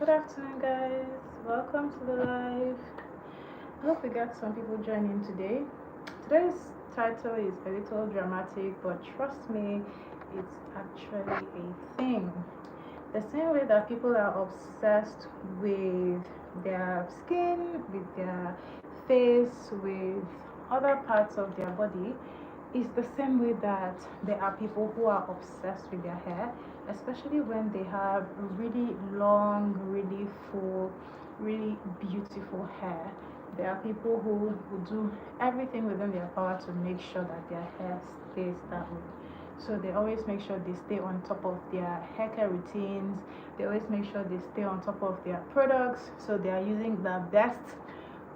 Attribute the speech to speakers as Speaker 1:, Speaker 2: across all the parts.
Speaker 1: Good afternoon, guys. Welcome to the live. I hope we got some people joining today. Today's title is a little dramatic, but trust me, it's actually a thing. The same way that people are obsessed with their skin, with their face, with other parts of their body, it's the same way that there are people who are obsessed with their hair, especially when they have really long, really full, really beautiful hair. There are people who do everything within their power to make sure that their hair stays that way. So they always make sure they stay on top of their hair care routines. They always make sure they stay on top of their products. So they are using the best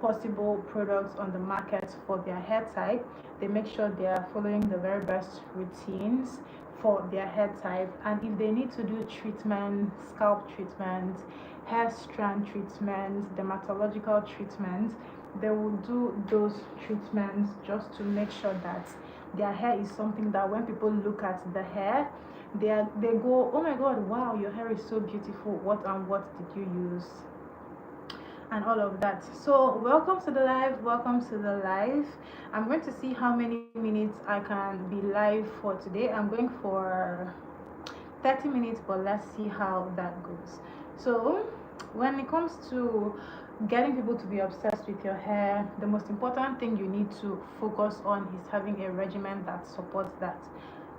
Speaker 1: possible products on the market for their hair type. They make sure they are following the very best routines for their hair type. And if they need to do treatment, scalp treatment, hair strand treatments, dermatological treatments, they will do those treatments just to make sure that their hair is something that when people look at the hair, they go, oh my god, wow, your hair is so beautiful. What and what did you use? And all of that. So welcome to the live. I'm going to see how many minutes I can be live for today. I'm going for 30 minutes, but let's see how that goes. So when it comes to getting people to be obsessed with your hair, the most important thing you need to focus on is having a regimen that supports that.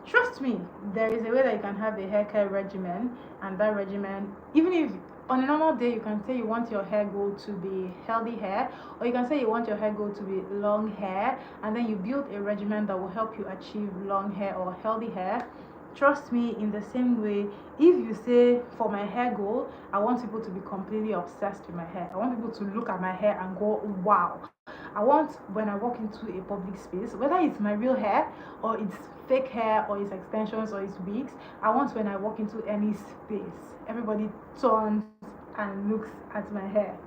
Speaker 1: Trust me, there is a way that you can have a hair care regimen, and that regimen, even if on a normal day you can say you want your hair goal to be healthy hair, or you can say you want your hair goal to be long hair, and then you build a regimen that will help you achieve long hair or healthy hair. Trust me, in the same way, if you say for my hair goal, I want people to be completely obsessed with my hair, I want people to look at my hair and go, wow. I want when I walk into a public space, whether it's my real hair or it's fake hair or it's extensions or it's wigs, I want when I walk into any space, everybody turns and looks at my hair.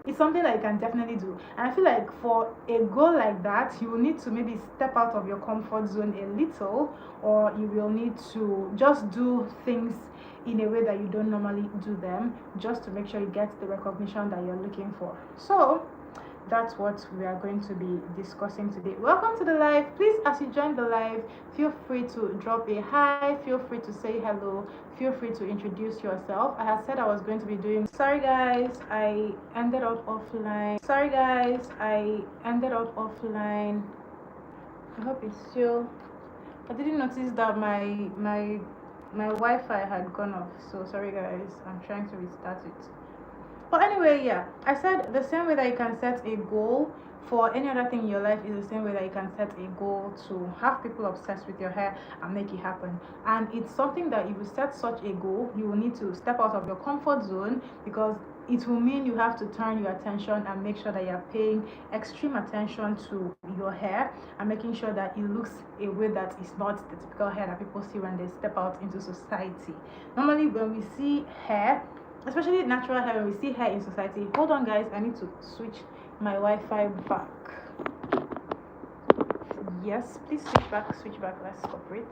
Speaker 1: It's something that you can definitely do. And I feel like for a goal like that, you will need to maybe step out of your comfort zone a little, or you will need to just do things in a way that you don't normally do them, just to make sure you get the recognition that you're looking for. So that's what we are going to be discussing today. Welcome to the live. Please, as you join the live, feel free to drop a hi, feel free to say hello, feel free to introduce yourself. I had said I was going to be doing, sorry guys, I ended up offline. I hope it's still, I didn't notice that my Wi-Fi had gone off, so sorry guys, I'm trying to restart it. But anyway, yeah, I said the same way that you can set a goal for any other thing in your life is the same way that you can set a goal to have people obsessed with your hair and make it happen. And it's something that if you set such a goal, you will need to step out of your comfort zone, because it will mean you have to turn your attention and make sure that you're paying extreme attention to your hair and making sure that it looks a way that is not the typical hair that people see when they step out into society. Normally when we see hair, especially natural hair, when we see hair in society, hold on guys, I need to switch my Wi-Fi back. Yes, please switch back, let's cooperate.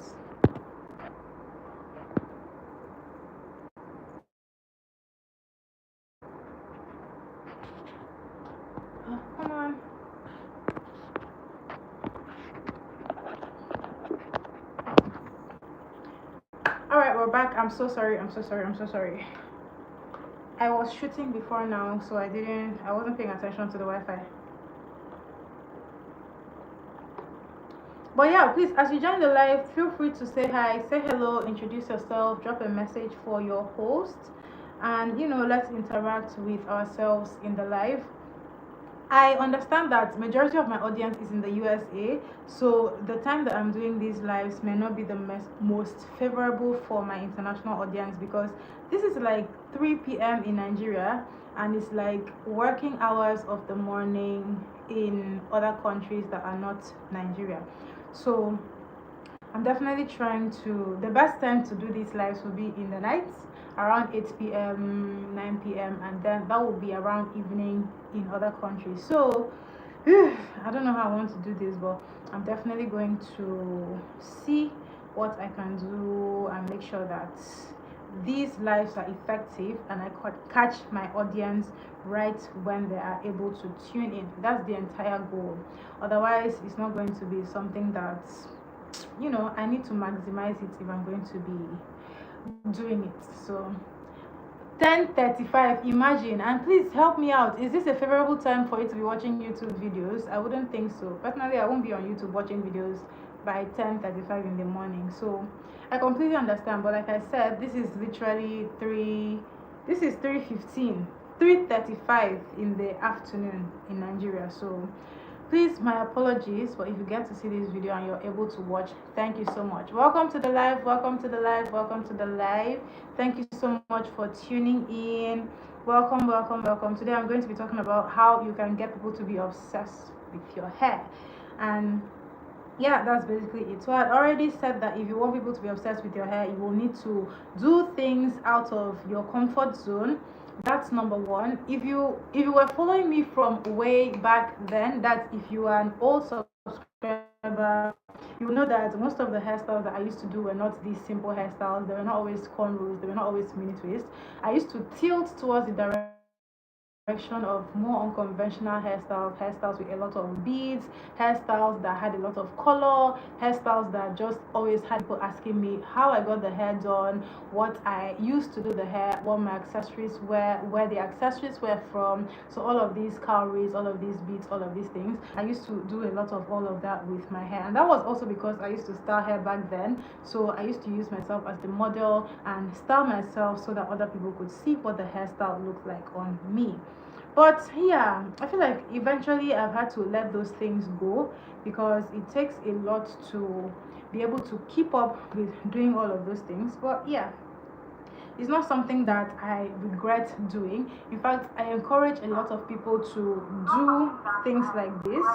Speaker 1: Oh, come on. All right, we're back. I'm so sorry. I was shooting before now, so I wasn't paying attention to the Wi-Fi. But yeah, please, as you join the live, feel free to say hi, say hello, introduce yourself, drop a message for your host, and let's interact with ourselves in the live. I understand that majority of my audience is in the USA, so the time that I'm doing these lives may not be the most favorable for my international audience, because this is like 3 p.m. in Nigeria, and it's like working hours of the morning in other countries that are not Nigeria. So I'm definitely trying to, the best time to do these lives will be in the nights around 8 p.m., 9 p.m., and then that will be around evening in other countries. So I don't know how I want to do this, but I'm definitely going to see what I can do and make sure that these lives are effective and I catch my audience right when they are able to tune in. That's the entire goal. Otherwise, it's not going to be something that, I need to maximize it if I'm going to be doing it. So 10:35, imagine. And please help me out, is this a favorable time for you to be watching YouTube videos? I wouldn't think so. Personally, I won't be on YouTube watching videos by 10:35 in the morning, so I completely understand. But like I said, this is literally 3:15, 3:35 in the afternoon in Nigeria. So please, my apologies, but if you get to see this video and you're able to watch, thank you so much. Welcome to the live, welcome to the live, welcome to the live. Thank you so much for tuning in. Welcome, welcome, welcome. Today I'm going to be talking about how you can get people to be obsessed with your hair. And yeah, that's basically it. So I already said that if you want people to be obsessed with your hair, you will need to do things out of your comfort zone. That's number one. If you were following me from way back then, that if you are an old subscriber, you know that most of the hairstyles that I used to do were not these simple hairstyles. They were not always cornrows, they were not always mini twists. I used to tilt towards the direction of more unconventional hairstyles with a lot of beads, hairstyles that had a lot of color, hairstyles that just always had people asking me how I got the hair done, what I used to do the hair, what my accessories were, where the accessories were from. So all of these cowries, all of these beads, all of these things, I used to do a lot of all of that with my hair. And that was also because I used to style hair back then, so I used to use myself as the model and style myself so that other people could see what the hairstyle looked like on me. But yeah, I feel like eventually I've had to let those things go because it takes a lot to be able to keep up with doing all of those things. But yeah, it's not something that I regret doing. In fact, I encourage a lot of people to do things like this.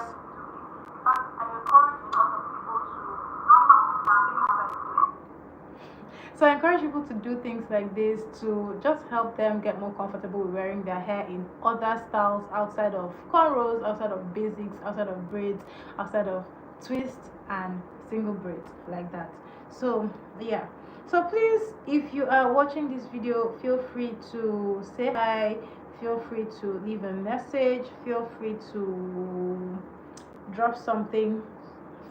Speaker 1: So I encourage people to do things like this to just help them get more comfortable with wearing their hair in other styles outside of cornrows, outside of basics, outside of braids, outside of twists and single braids like that. So yeah. So please, if you are watching this video, feel free to say hi, feel free to leave a message, feel free to drop something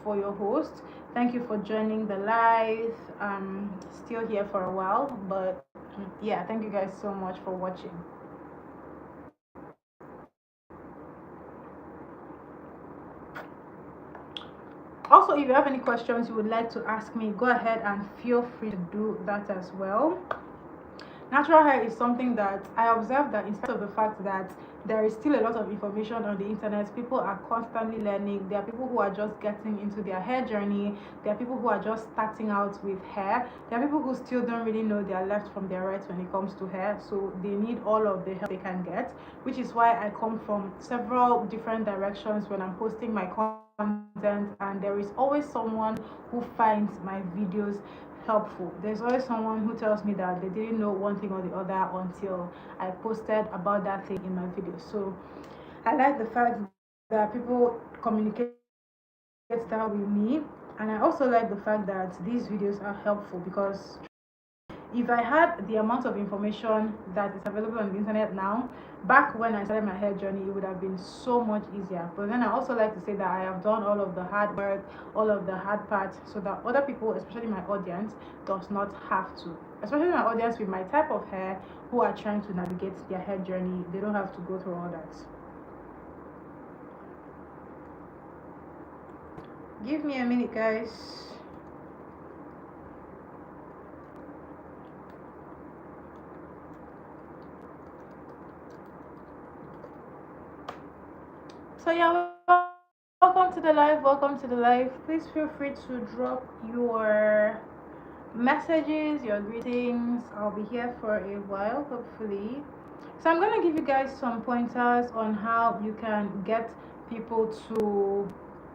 Speaker 1: for your host. Thank you for joining the live. I'm still here for a while, but yeah, thank you guys so much for watching. Also, if you have any questions you would like to ask me, go ahead and feel free to do that as well. Natural hair is something that I observe that in spite of the fact that there is still a lot of information on the internet, people are constantly learning. There are people who are just getting into their hair journey. There are people who are just starting out with hair. There are people who still don't really know their left from their right when it comes to hair. So they need all of the help they can get, which is why I come from several different directions when I'm posting my content, and there is always someone who finds my videos helpful. There's always someone who tells me that they didn't know one thing or the other until I posted about that thing in my video. So I like the fact that people communicate that with me, and I also like the fact that these videos are helpful because if I had the amount of information that is available on the internet now, back when I started my hair journey, it would have been so much easier. But then I also like to say that I have done all of the hard work, all of the hard parts, so that other people, especially my audience, does not have to. Especially my audience with my type of hair who are trying to navigate their hair journey, they don't have to go through all that. Give me a minute, guys. So yeah, welcome to the live, welcome to the live. Please feel free to drop your messages, your greetings. I'll be here for a while, hopefully. So I'm going to give you guys some pointers on how you can get people to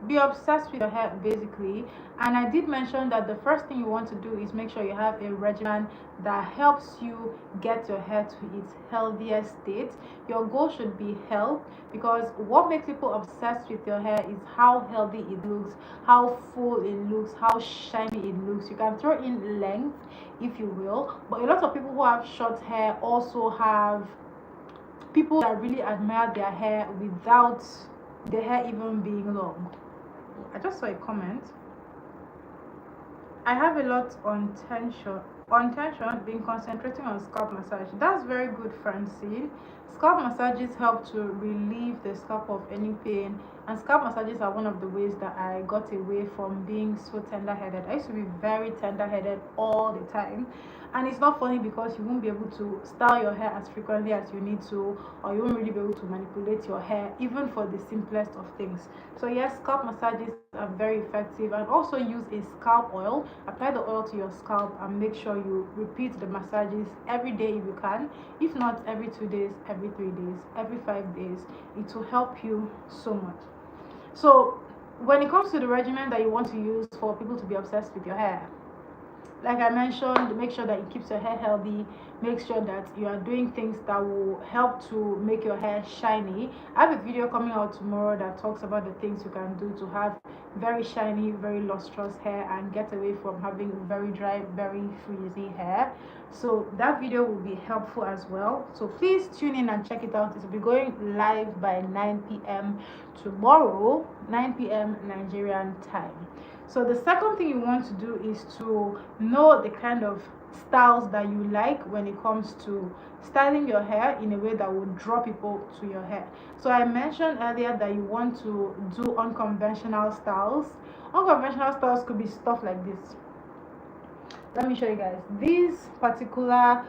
Speaker 1: be obsessed with your hair basically. And I did mention that the first thing you want to do is make sure you have a regimen that helps you get your hair to its healthiest state. Your goal should be health, because what makes people obsessed with your hair is how healthy it looks, how full it looks, how shiny it looks. You can throw in length if you will, but a lot of people who have short hair also have people that really admire their hair without their hair even being long. I just saw a comment. I have a lot on tension, been concentrating on scalp massage. That's very good, Francine. Scalp massages help to relieve the scalp of any pain, and scalp massages are one of the ways that I got away from being so tender-headed. I used to be very tender-headed all the time, and it's not funny because you won't be able to style your hair as frequently as you need to, or you won't really be able to manipulate your hair even for the simplest of things. So yes, scalp massages are very effective. And also use a scalp oil. Apply the oil to your scalp and make sure you repeat the massages every day if you can. If not, every 2 days, every 3 days, every 5 days. It will help you so much. So when it comes to the regimen that you want to use for people to be obsessed with your hair, like I mentioned, make sure that it keeps your hair healthy. Make sure that you are doing things that will help to make your hair shiny. I have a video coming out tomorrow that talks about the things you can do to have very shiny, very lustrous hair and get away from having very dry, very frizzy hair. So that video will be helpful as well. So please tune in and check it out. It will be going live by 9 p.m. tomorrow, 9 p.m. Nigerian time. So the second thing you want to do is to know the kind of styles that you like when it comes to styling your hair in a way that will draw people to your hair. So I mentioned earlier that you want to do unconventional styles. Unconventional styles could be stuff like this. Let me show you guys. These particular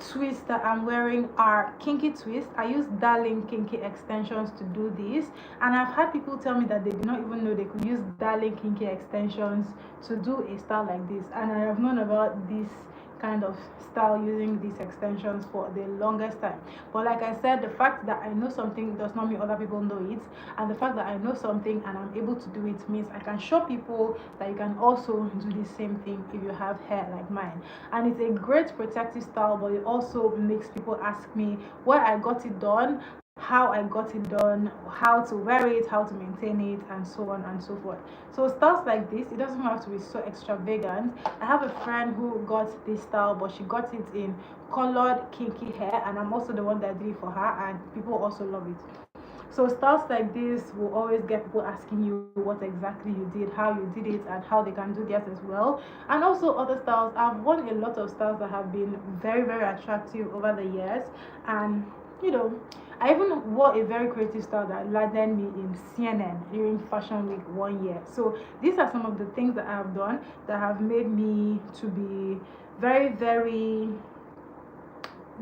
Speaker 1: twists that I'm wearing are kinky twists. I use Darling kinky extensions to do this, and I've had people tell me that they did not even know they could use Darling kinky extensions to do a style like this, and I have known about this kind of style using these extensions for the longest time. But like I said, the fact that I know something does not mean other people know it, and the fact that I know something and I'm able to do it means I can show people that you can also do the same thing if you have hair like mine. And it's a great protective style, but it also makes people ask me where I got it done, how I got it done, how to wear it, how to maintain it, and so on and so forth. So styles like this, it doesn't have to be so extravagant. I have a friend who got this style, but she got it in colored kinky hair, and I'm also the one that did it for her, and people also love it. So styles like this will always get people asking you what exactly you did, how you did it, and how they can do theirs as well. And also other styles. I've worn a lot of styles that have been very, very attractive over the years, and you know, I even wore a very creative style that landed me in CNN during Fashion Week 1 year. So these are some of the things that I have done that have made me to be very, very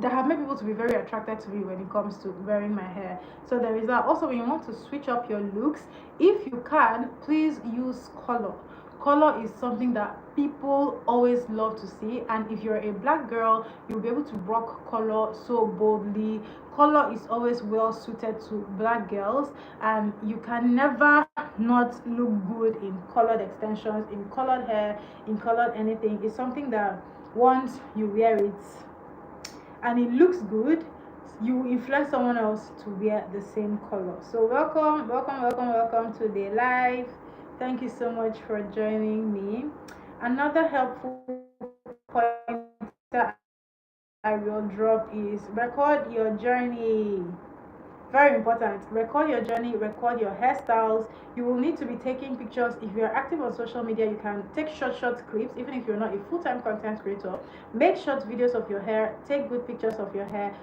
Speaker 1: that have made people to be very attracted to me when it comes to wearing my hair. So there is that. Also, when you want to switch up your looks, if you can, please use color. Color is something that people always love to see, and if you're a black girl, you'll be able to rock color so boldly. Color is always well suited to black girls, and you can never not look good in colored extensions, in colored hair, in colored anything. It's something that once you wear it and it looks good, you influence someone else to wear the same color. So welcome to the live. Thank you so much for joining me. Another helpful point that I will drop is record your journey. Very important. Record your journey, record your hairstyles. You will need to be taking pictures. If you're active on social media, you can take short clips. Even if you're not a full-time content creator, make short videos of your hair, take good pictures of your hair,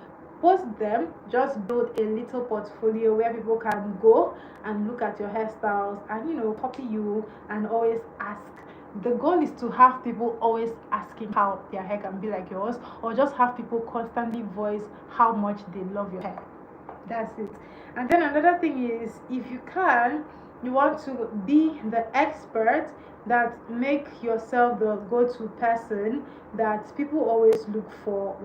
Speaker 1: post them. Just build a little portfolio where people can go and look at your hairstyles and copy you and always ask. The goal is to have people always asking how their hair can be like yours, or just have people constantly voice how much they love your hair. That's it. And then another thing is, if you can, you want to be the expert, that make yourself the go-to person that people always look for